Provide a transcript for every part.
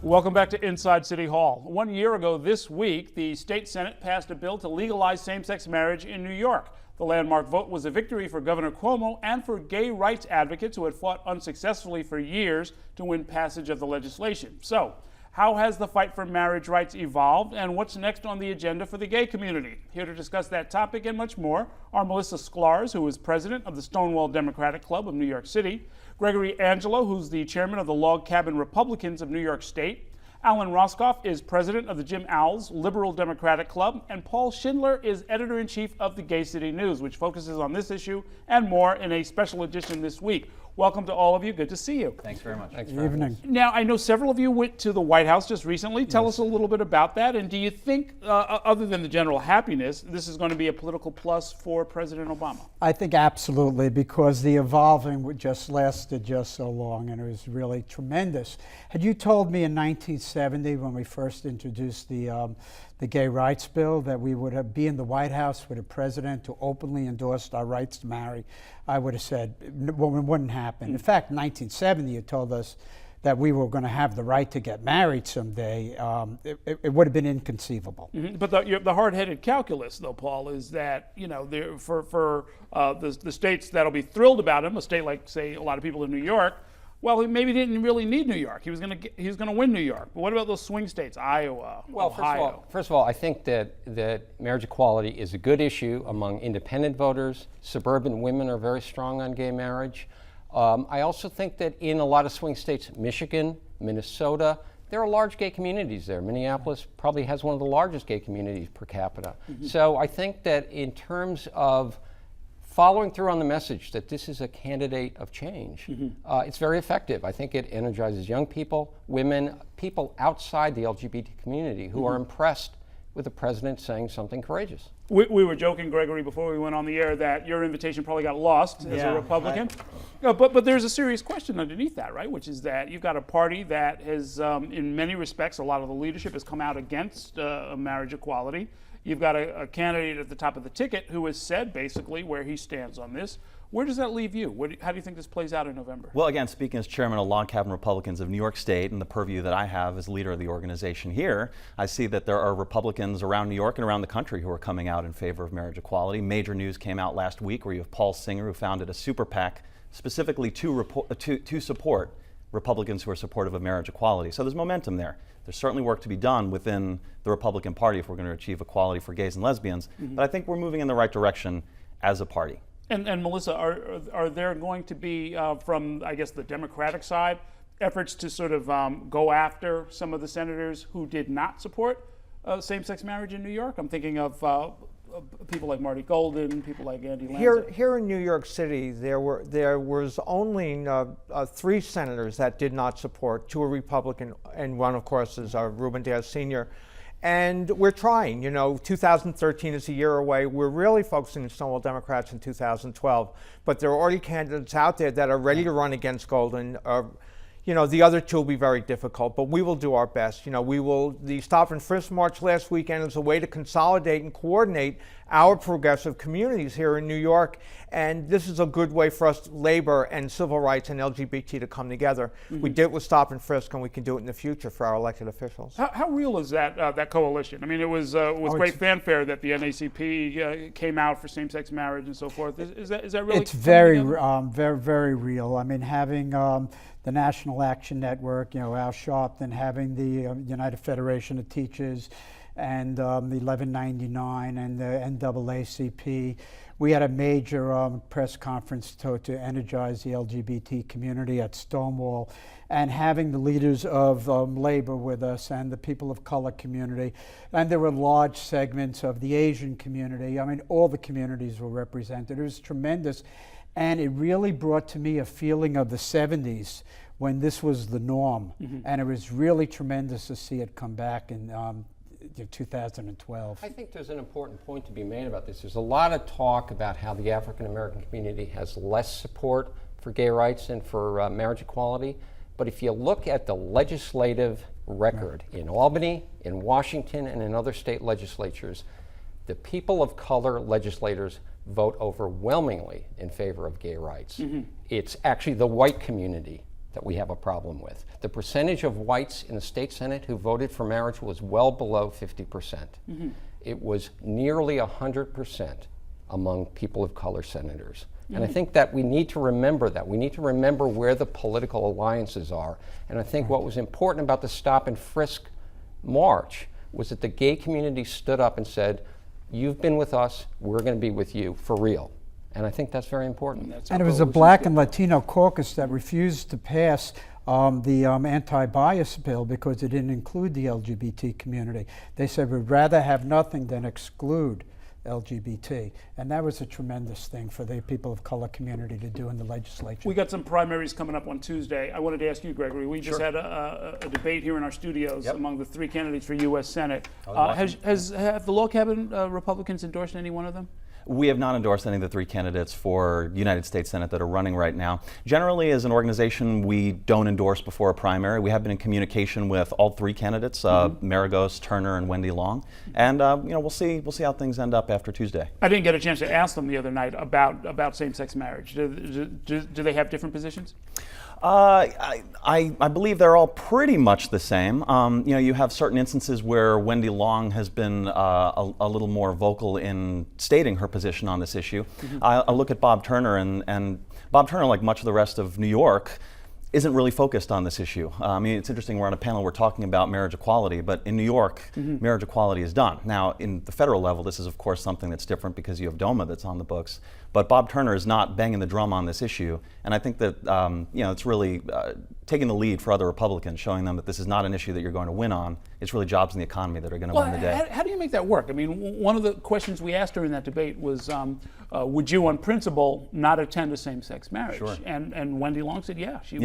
Welcome back to Inside City Hall. 1 year ago this week, the state Senate passed a bill to legalize same-sex marriage in New York. The landmark vote was a victory for Governor Cuomo and for gay rights advocates who had fought unsuccessfully for years to win passage of the legislation. So, how has the fight for marriage rights evolved, and what's next on the agenda for the gay community? Here to discuss that topic and much more are Melissa Sklarz, who is president of the Stonewall Democratic Club of New York City, Gregory Angelo, who's the chairman of the Log Cabin Republicans of New York State, Alan Roskoff is president of the Jim Owls Liberal Democratic Club, and Paul Schindler is editor-in-chief of the Gay City News, which focuses on this issue and more in a special edition this week. Welcome to all of you. Good to see you. Thanks very much. Good evening. Now, I know several of you went to the White House just recently. Tell us a little bit about that. And do you think, other than the general happiness, this is going to be a political plus for President Obama? I think absolutely, because the evolving just lasted just so long, and it was really tremendous. Had you told me in 1970, when we first introduced the gay rights bill, that we would be in the White House with a president who openly endorsed our rights to marry, I would have said, well, it wouldn't happen. In fact, in 1970, you told us that we were going to have the right to get married someday. It would have been inconceivable. Mm-hmm. But the hard-headed calculus, though, Paul, is that, you know, for the states that'll be thrilled about him, a state like, say, a lot of people in New York, well, he maybe didn't really need New York. He was going to win New York. But what about those swing states, Iowa, Ohio? First of all, I think that marriage equality is a good issue among independent voters. Suburban women are very strong on gay marriage. I also think that in a lot of swing states, Michigan, Minnesota, there are large gay communities there. Minneapolis probably has one of the largest gay communities per capita. Mm-hmm. So I think that in terms of following through on the message that this is a candidate of change, it's very effective. I think it energizes young people, women, people outside the LGBT community who are impressed with the president saying something courageous. We were joking, Gregory, before we went on the air that your invitation probably got lost as a Republican. But there's a serious question underneath that, right? Which is that you've got a party that has, in many respects, a lot of the leadership has come out against marriage equality. You've got a candidate at the top of the ticket who has said basically where he stands on this. Where does that leave you? How do you think this plays out in November? Well, again, speaking as chairman of Log Cabin Republicans of New York State and the purview that I have as leader of the organization here, I see that there are Republicans around New York and around the country who are coming out in favor of marriage equality. Major news came out last week where you have Paul Singer, who founded a super PAC specifically to support Republicans who are supportive of marriage equality. So there's momentum there. There's certainly work to be done within the Republican Party if we're going to achieve equality for gays and lesbians, but I think we're moving in the right direction as a party. And Melissa, are there going to be, from, I guess, the Democratic side, efforts to sort of go after some of the senators who did not support same-sex marriage in New York? I'm thinking of people like Marty Golden, people like Andy Lanza. Here in New York City, there was only 3 senators that did not support. 2 are Republican, and one, of course, is Ruben Diaz Sr. And we're trying. You know, 2013 is a year away. We're really focusing on Stonewall Democrats in 2012. But there are already candidates out there that are ready to run against Golden. You know, the other 2 will be very difficult, but we will do our best. You know, the Stop and Frisk March last weekend is a way to consolidate and coordinate our progressive communities here in New York. And this is a good way for us, labor and civil rights and LGBT, to come together. We did it with Stop and Frisk, and we can do it in the future for our elected officials. How real is that coalition? I mean, it was with great fanfare that the NAACP came out for same-sex marriage and so forth. Is that really? It's very, very real. I mean, having the National Action Network, Al Sharpton, having the United Federation of Teachers, and the 1199 and the NAACP. We had a major press conference to energize the LGBT community at Stonewall, and having the leaders of labor with us and the people of color community. And there were large segments of the Asian community. I mean, all the communities were represented. It was tremendous. And it really brought to me a feeling of the 70s when this was the norm. And it was really tremendous to see it come back in 2012. I think there's an important point to be made about this. There's a lot of talk about how the African American community has less support for gay rights and for marriage equality. But if you look at the legislative record in Albany, in Washington, and in other state legislatures, the people of color legislators vote overwhelmingly in favor of gay rights. It's actually the white community that we have a problem with. The percentage of whites in the state Senate who voted for marriage was well below 50%. It was nearly 100% among people of color senators. And I think that we need to remember that. We need to remember where the political alliances are. And I think what was important about the Stop and Frisk march was that the gay community stood up and said, you've been with us, we're going to be with you for real. And I think that's very important. And it was a Black and Latino caucus that refused to pass the anti-bias bill because it didn't include the LGBT community. They said we'd rather have nothing than exclude LGBT. And that was a tremendous thing for the people of color community to do in the legislature. We got some primaries coming up on Tuesday. I wanted to ask you, Gregory, we just had a debate here in our studios among the 3 candidates for U.S. Senate. Have the Law Cabinet Republicans endorsed any one of them? We have not endorsed any of the 3 candidates for United States Senate that are running right now. Generally, as an organization, we don't endorse before a primary. We have been in communication with all 3 candidates, Maragos, Turner, and Wendy Long, and we'll see how things end up after Tuesday. I didn't get a chance to ask them the other night about same-sex marriage. Do they have different positions? I believe they're all pretty much the same. You have certain instances where Wendy Long has been a little more vocal in stating her position on this issue. I look at Bob Turner, and Bob Turner, like much of the rest of New York, isn't really focused on this issue. I mean, it's interesting, we're on a panel, we're talking about marriage equality, but in New York, marriage equality is done. Now, in the federal level, this is of course something that's different because you have DOMA that's on the books, but Bob Turner is not banging the drum on this issue, and I think that it's really taking the lead for other Republicans, showing them that this is not an issue that you're going to win on. It's really jobs in the economy that are going to win the day. How do you make that work? I mean, one of the questions we asked during that debate was, would you, on principle, not attend a same-sex marriage? Sure. And Wendy Long said, she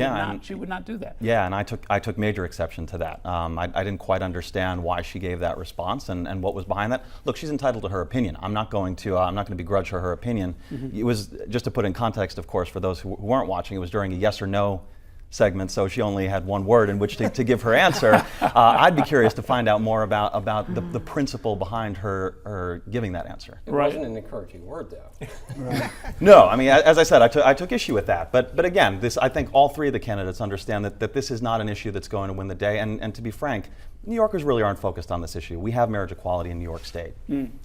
would not do that. Yeah, and I took major exception to that. I didn't quite understand why she gave that response and what was behind that. Look, she's entitled to her opinion. I'm not going to begrudge her opinion. It was, just to put in context, of course, for those who weren't watching, it was during a yes or no segment, so she only had one word in which to give her answer. I'd be curious to find out more about the principle behind her giving that answer. It wasn't an encouraging word, though. No, I mean, as I said, I took issue with that. But again, I think all 3 of the candidates understand that this is not an issue that's going to win the day. And to be frank, New Yorkers really aren't focused on this issue. We have marriage equality in New York State.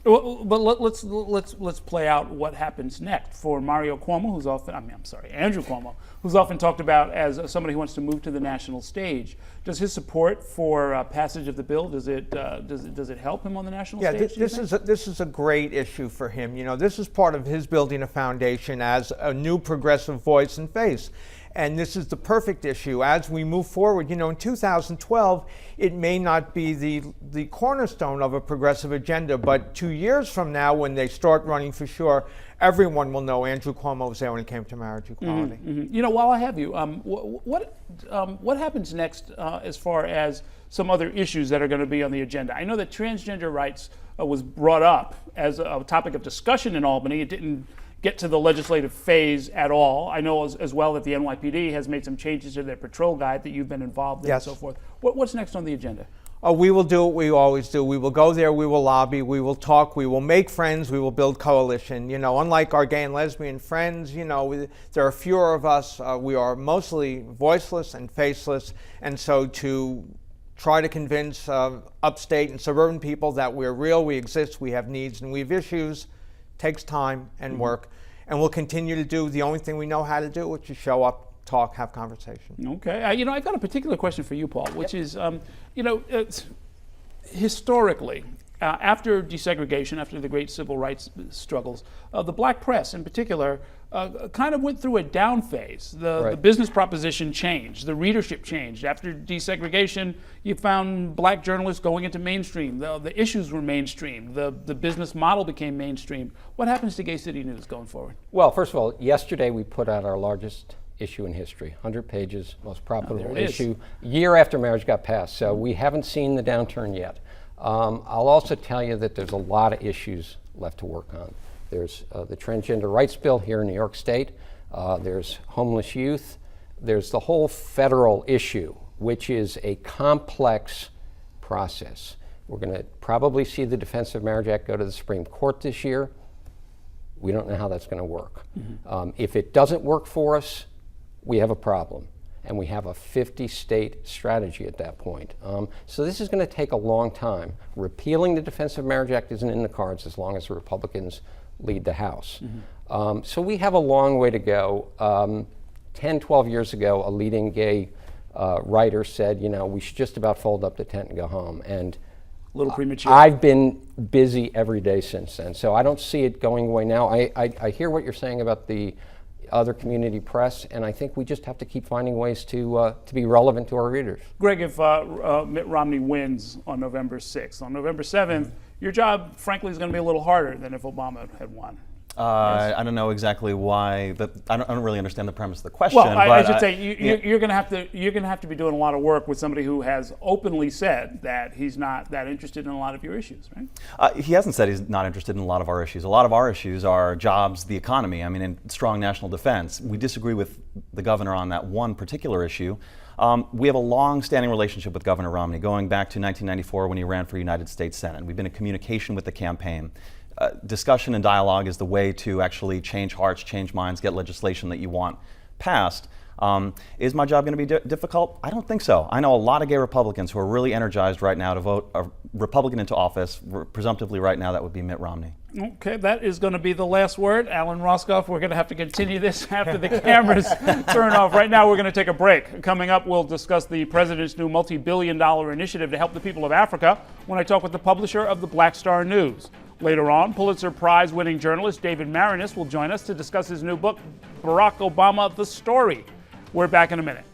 Well, but let's play out what happens next for Andrew Cuomo, who's often talked about as somebody who wants to move to the national stage. Does his support for passage of the bill does it help him on the national stage? Yeah, this is a great issue for him. This is part of his building a foundation as a new progressive voice and face. And this is the perfect issue as we move forward. In 2012, it may not be the cornerstone of a progressive agenda, but 2 years from now, when they start running for sure, everyone will know Andrew Cuomo was there when it came to marriage equality. While I have you, what happens next as far as some other issues that are going to be on the agenda? I know that transgender rights was brought up as a topic of discussion in Albany. It didn't get to the legislative phase at all. I know as well that the NYPD has made some changes to their patrol guide that you've been involved in and so forth. What's next on the agenda? We will do what we always do. We will go there, we will lobby, we will talk, we will make friends, we will build coalition. Unlike our gay and lesbian friends, there are fewer of us. We are mostly voiceless and faceless, and so to try to convince upstate and suburban people that we're real, we exist, we have needs, and we have issues, takes time and work, and we'll continue to do the only thing we know how to do, which is show up, talk, have conversation. Okay, I've got a particular question for you, Paul, which is, historically, after desegregation, after the great civil rights struggles, the black press in particular kind of went through a down phase. The business proposition changed, the readership changed. After desegregation, you found black journalists going into mainstream. The issues were mainstream. The business model became mainstream. What happens to Gay City News going forward? Well, first of all, yesterday we put out our largest issue in history, 100 pages, most profitable issue, year after marriage got passed. So we haven't seen the downturn yet. I'll also tell you that there's a lot of issues left to work on. There's the transgender rights bill here in New York State. There's homeless youth. There's the whole federal issue, which is a complex process. We're going to probably see the Defense of Marriage Act go to the Supreme Court this year. We don't know how that's going to work. If it doesn't work for us, we have a problem. and we have a 50-state strategy at that point. So this is going to take a long time. Repealing the Defense of Marriage Act isn't in the cards as long as the Republicans lead the House. So we have a long way to go. 10, 12 years ago, a leading gay writer said, you know, we should just about fold up the tent and go home. And A little premature. I've been busy every day since then, so I don't see it going away now. I hear what you're saying about the other community press, and I think we just have to keep finding ways to be relevant to our readers. Greg, if Mitt Romney wins on November 6th, on November 7th, your job, frankly, is going to be a little harder than if Obama had won. Yes. I don't know exactly why. I don't really understand the premise of the question. Well, I should say yeah. you're going to have to be doing a lot of work with somebody who has openly said that he's not that interested in a lot of your issues, right? He hasn't said he's not interested in a lot of our issues. A lot of our issues are jobs, the economy. I mean, and strong national defense. We disagree with the governor on that one particular issue. We have a long-standing relationship with Governor Romney, going back to 1994 when he ran for United States Senate. We've been in communication with the campaign. Discussion and dialogue is the way to actually change hearts, change minds, get legislation that you want passed. Is my job going to be difficult? I don't think so. I know a lot of gay Republicans who are really energized right now to vote a Republican into office. Presumptively right now that would be Mitt Romney. Okay, that is going to be the last word. Alan Roskoff, we're going to have to continue this after the cameras turn off. Right now we're going to take a break. Coming up, we'll discuss the president's new multi-billion-dollar initiative to help the people of Africa when I talk with the publisher of the Black Star News. Later on, Pulitzer Prize-winning journalist David Maraniss will join us to discuss his new book, Barack Obama, The Story. We're back in a minute.